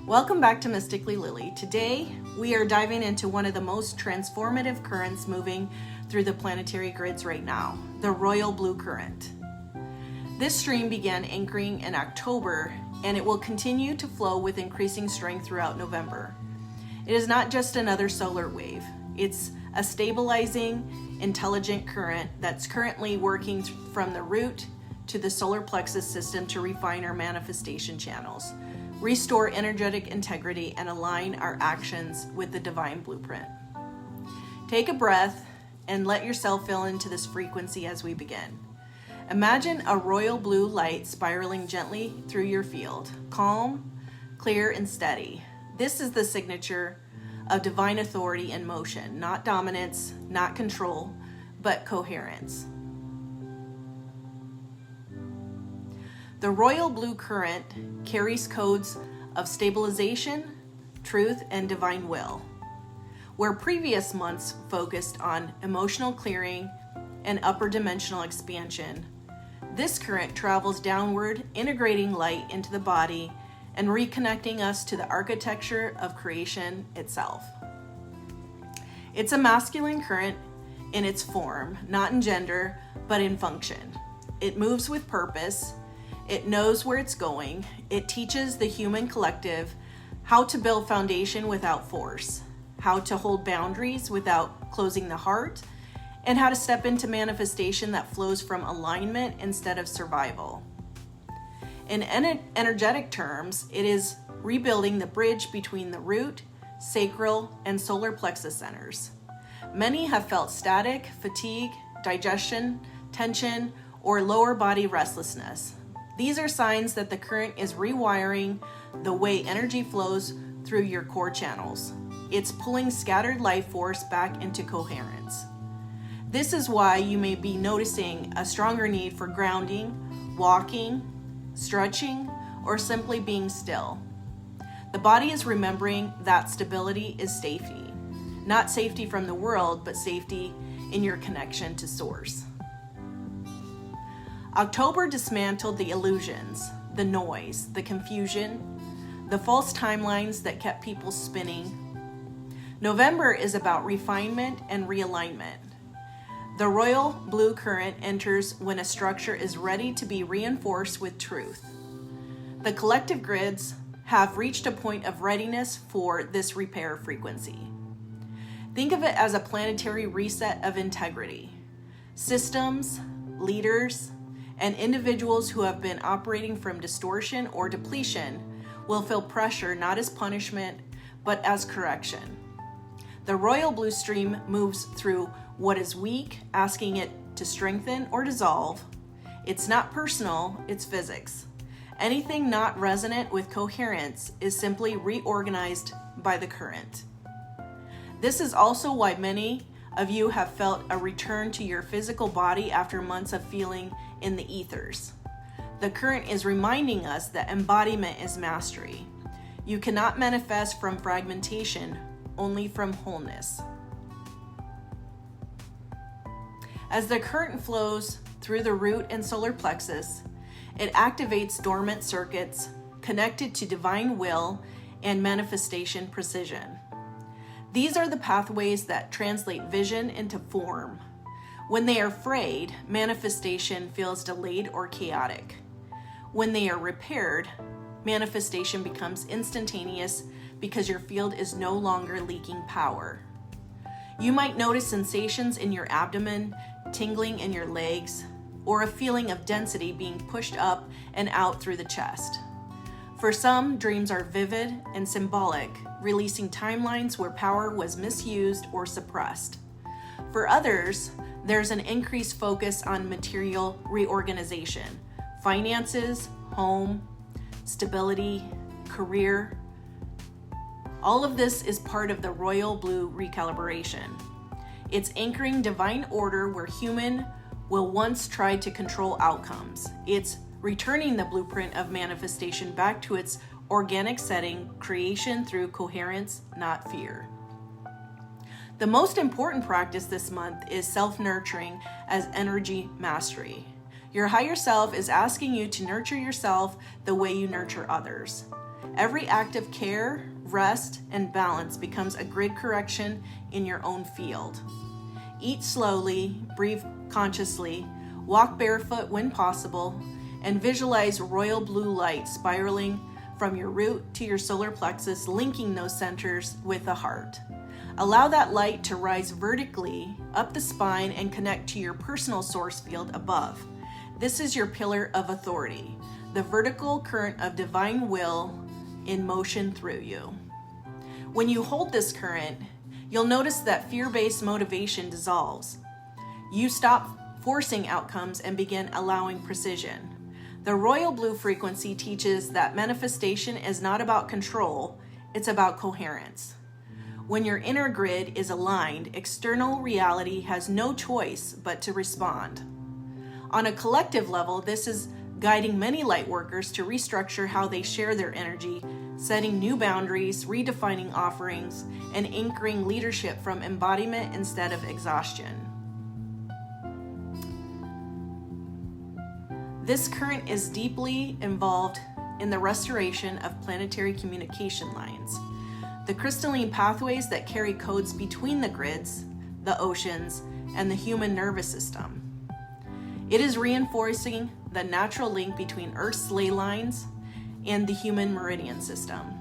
Welcome back to Mysticallylily. Today, we are diving into one of the most transformative currents moving through the planetary grids right now, the royal blue current. This stream began anchoring in October, and it will continue to flow with increasing strength throughout November. It is not just another solar wave. It's a stabilizing, intelligent current that's currently working from the root to the solar plexus system to refine our manifestation channels, restore energetic integrity, and align our actions with the divine blueprint. Take a breath and let yourself feel into this frequency as we begin. Imagine a royal blue light spiraling gently through your field, calm, clear, and steady. This is the signature of divine authority in motion, not dominance, not control, but coherence. The royal blue current carries codes of stabilization, truth, and divine will. Where previous months focused on emotional clearing and upper dimensional expansion, this current travels downward, integrating light into the body and reconnecting us to the architecture of creation itself. It's a masculine current in its form, not in gender, but in function. It moves with purpose. It knows where it's going. It teaches the human collective how to build foundation without force, how to hold boundaries without closing the heart, and how to step into manifestation that flows from alignment instead of survival. In energetic terms, it is rebuilding the bridge between the root, sacral, and solar plexus centers. Many have felt static, fatigue, digestion, tension, or lower body restlessness. These are signs that the current is rewiring the way energy flows through your core channels. It's pulling scattered life force back into coherence. This is why you may be noticing a stronger need for grounding, walking, stretching, or simply being still. The body is remembering that stability is safety. Not safety from the world, but safety in your connection to source. October dismantled the illusions, the noise, the confusion, the false timelines that kept people spinning. November is about refinement and realignment. The royal blue current enters when a structure is ready to be reinforced with truth. The collective grids have reached a point of readiness for this repair frequency. Think of it as a planetary reset of integrity. Systems, leaders, and individuals who have been operating from distortion or depletion will feel pressure not as punishment, but as correction. The royal blue stream moves through what is weak, asking it to strengthen or dissolve. It's not personal, it's physics. Anything not resonant with coherence is simply reorganized by the current. This is also why many of you have felt a return to your physical body after months of feeling in the ethers. The current is reminding us that embodiment is mastery. You cannot manifest from fragmentation, only from wholeness. As the current flows through the root and solar plexus, it activates dormant circuits connected to divine will and manifestation precision. These are the pathways that translate vision into form. When they are frayed, manifestation feels delayed or chaotic. When they are repaired, manifestation becomes instantaneous because your field is no longer leaking power. You might notice sensations in your abdomen, tingling in your legs, or a feeling of density being pushed up and out through the chest. For some, dreams are vivid and symbolic, releasing timelines where power was misused or suppressed. For others, there's an increased focus on material reorganization, finances, home, stability, career. All of this is part of the royal blue recalibration. It's anchoring divine order where human will once try to control outcomes. It's returning the blueprint of manifestation back to its organic setting, creation through coherence, not fear. The most important practice this month is self-nurturing as energy mastery. Your higher self is asking you to nurture yourself the way you nurture others. Every act of care, rest, and balance becomes a grid correction in your own field. Eat slowly, breathe consciously, walk barefoot when possible, and visualize royal blue light spiraling from your root to your solar plexus, linking those centers with the heart. Allow that light to rise vertically up the spine and connect to your personal source field above. This is your pillar of authority, the vertical current of divine will in motion through you. When you hold this current, you'll notice that fear-based motivation dissolves. You stop forcing outcomes and begin allowing precision. The royal blue frequency teaches that manifestation is not about control, it's about coherence. When your inner grid is aligned, external reality has no choice but to respond. On a collective level, this is guiding many light workers to restructure how they share their energy, setting new boundaries, redefining offerings, and anchoring leadership from embodiment instead of exhaustion. This current is deeply involved in the restoration of planetary communication lines, the crystalline pathways that carry codes between the grids, the oceans, and the human nervous system. It is reinforcing the natural link between Earth's ley lines and the human meridian system.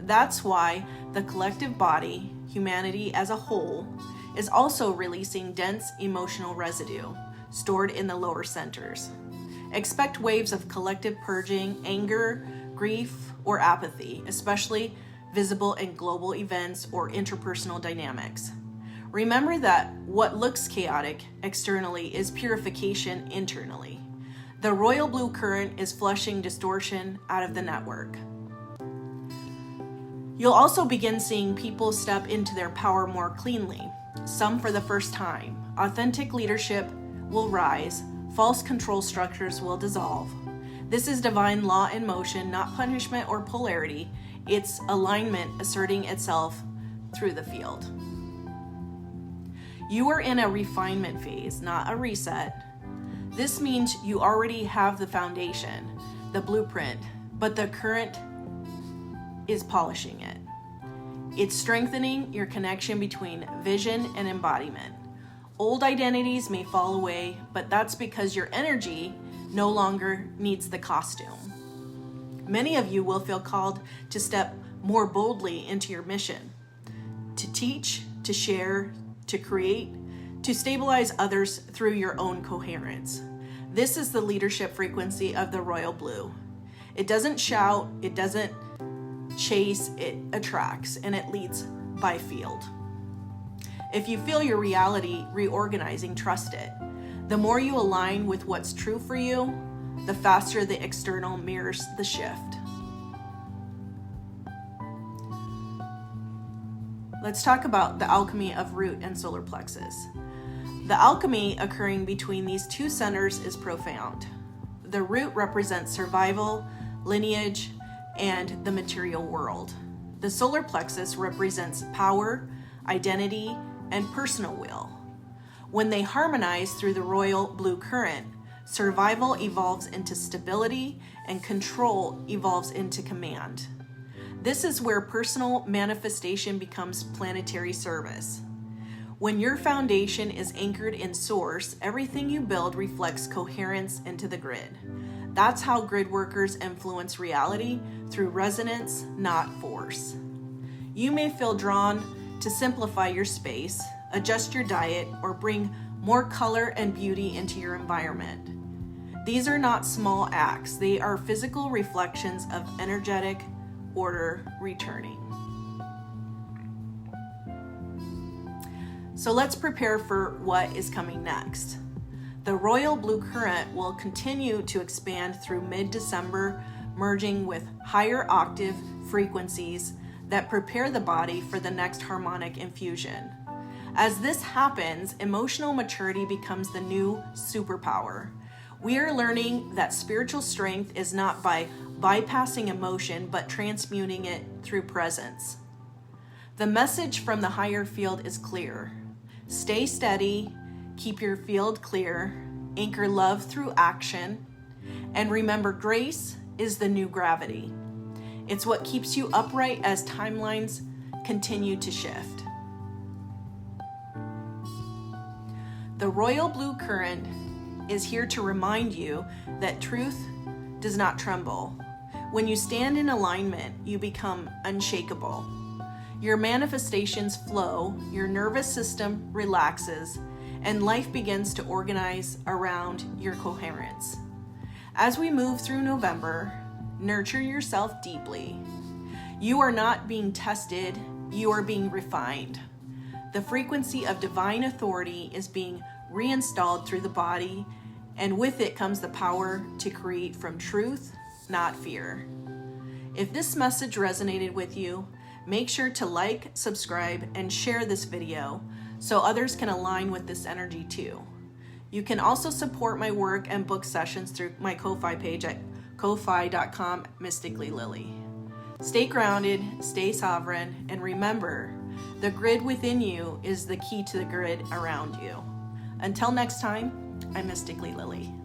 That's why the collective body, humanity as a whole, is also releasing dense emotional residue stored in the lower centers. Expect waves of collective purging, anger, grief, or apathy, especially visible in global events or interpersonal dynamics. Remember that what looks chaotic externally is purification internally. The royal blue current is flushing distortion out of the network. You'll also begin seeing people step into their power more cleanly, some for the first time. Authentic leadership will rise, false control structures will dissolve. This is divine law in motion, not punishment or polarity. It's alignment asserting itself through the field. You are in a refinement phase, not a reset. This means you already have the foundation, the blueprint, but the current is polishing it. It's strengthening your connection between vision and embodiment. Old identities may fall away, but that's because your energy no longer needs the costume. Many of you will feel called to step more boldly into your mission, to teach, to share, to create, to stabilize others through your own coherence. This is the leadership frequency of the royal blue. It doesn't shout, it doesn't chase, it attracts, and it leads by field. If you feel your reality reorganizing, trust it. The more you align with what's true for you, the faster the external mirrors the shift. Let's talk about the alchemy of root and solar plexus. The alchemy occurring between these two centers is profound. The root represents survival, lineage, and the material world. The solar plexus represents power, identity, and personal will. When they harmonize through the royal blue current, survival evolves into stability and control evolves into command. This is where personal manifestation becomes planetary service. When your foundation is anchored in source, everything you build reflects coherence into the grid. That's how grid workers influence reality through resonance, not force. You may feel drawn to simplify your space, adjust your diet, or bring more color and beauty into your environment. These are not small acts, they are physical reflections of energetic order returning. So let's prepare for what is coming next. The royal blue current will continue to expand through mid-December, merging with higher octave frequencies that prepare the body for the next harmonic infusion. As this happens, emotional maturity becomes the new superpower. We are learning that spiritual strength is not by bypassing emotion, but transmuting it through presence. The message from the higher field is clear. Stay steady, keep your field clear, anchor love through action, and remember grace is the new gravity. It's what keeps you upright as timelines continue to shift. The royal blue current is here to remind you that truth does not tremble. When you stand in alignment, you become unshakable. Your manifestations flow, your nervous system relaxes, and life begins to organize around your coherence. As we move through November, nurture yourself deeply. You are not being tested, you are being refined. The frequency of divine authority is being reinstalled through the body, and with it comes the power to create from truth, not fear. If this message resonated with you, make sure to like, subscribe, and share this video so others can align with this energy too. You can also support my work and book sessions through my Ko-Fi page at ko-fi.com/Mysticallylily. Stay grounded, stay sovereign, and remember, the grid within you is the key to the grid around you. Until next time, I'm Mysticallylily.